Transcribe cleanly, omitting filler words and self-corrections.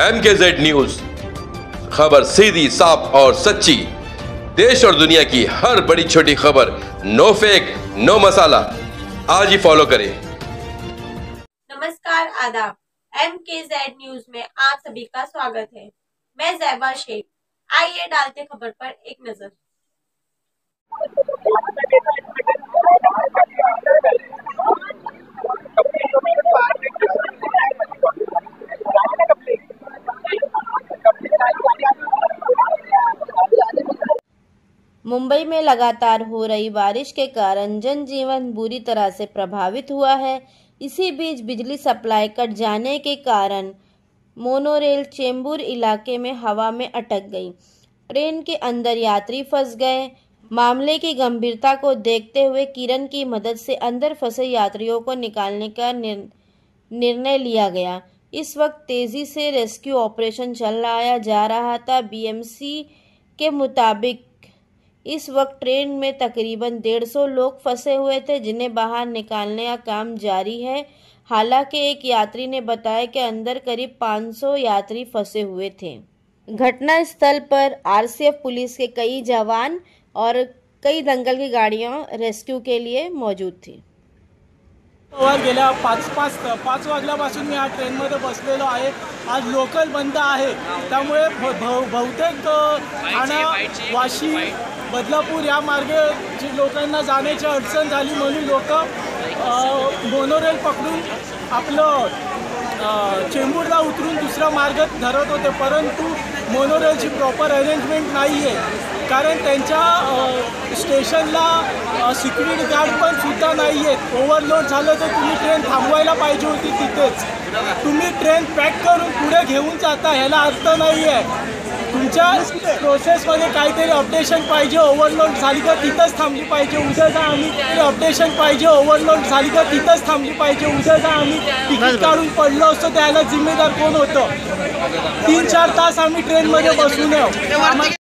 MKZ news, खबर सीधी, साफ और सच्ची। देश और दुनिया की हर बड़ी छोटी खबर, नो फेक नो मसाला। आज ही फॉलो करें। नमस्कार, आदाब। MKZ न्यूज में आप सभी का स्वागत है। मैं ज़ैबा शेख। आइए डालते खबर पर एक नजर। मुंबई में लगातार हो रही बारिश के कारण जनजीवन बुरी तरह से प्रभावित हुआ है। इसी बीच बिजली सप्लाई कट जाने के कारण मोनोरेल चेंबूर इलाके में हवा में अटक गई। ट्रेन के अंदर यात्री फंस गए। मामले की गंभीरता को देखते हुए किरण की मदद से अंदर फंसे यात्रियों को निकालने का निर्णय लिया गया। इस वक्त तेजी से रेस्क्यू ऑपरेशन चलाया जा रहा था। बीएमसी के मुताबिक इस वक्त ट्रेन में तकरीबन 150 लोग फंसे हुए थे, जिन्हें बाहर निकालने का काम जारी है। हालांकि एक यात्री ने बताया कि अंदर करीब 500 यात्री फंसे हुए थे। घटना स्थल पर आरसीएफ पुलिस के कई जवान और कई दंगल की गाड़ियां रेस्क्यू के लिए मौजूद थी। गेल्या 5 वाजल्यापासून मी या ट्रेनमध्ये बसलेलो आहे। आज लोकल बंद आहे, त्यामुळे बहुतेक ठाणा, वाशी, बदलापूर या मार्गे जी लोकांना जाण्याची अडचण झाली, म्हणून लोक मोनोरेल पकडून आपलं चेंबूरला उतरून दुसरा मार्ग धरत होते, परंतु मोनोरेलची प्रॉपर अरेंजमेंट नाही आहे। कारण त्यांच्या स्टेशनला सिक्युरिटी गार्ड पण सुद्धा नाही आहेत। ओव्हरलोड झालं तर तुम्ही ट्रेन थांबवायला पाहिजे होती तिथेच। तुम्ही ट्रेन पॅक करून पुढे घेऊन जाता, ह्याला अर्थ नाही आहे। तुमच्या प्रोसेसमध्ये काहीतरी अपडेशन पाहिजे। ओव्हरलोड झाली का तिथंच थांबली पाहिजे। उद्या जा आम्ही अपडेशन पाहिजे। ओव्हरलोड झाली का तिथंच थांबली पाहिजे। उद्या जा आम्ही तिकीट काढून पडलो असतो, त्याला जिम्मेदार कोण होतं? 3-4 तास आम्ही ट्रेनमध्ये बसून आहोत।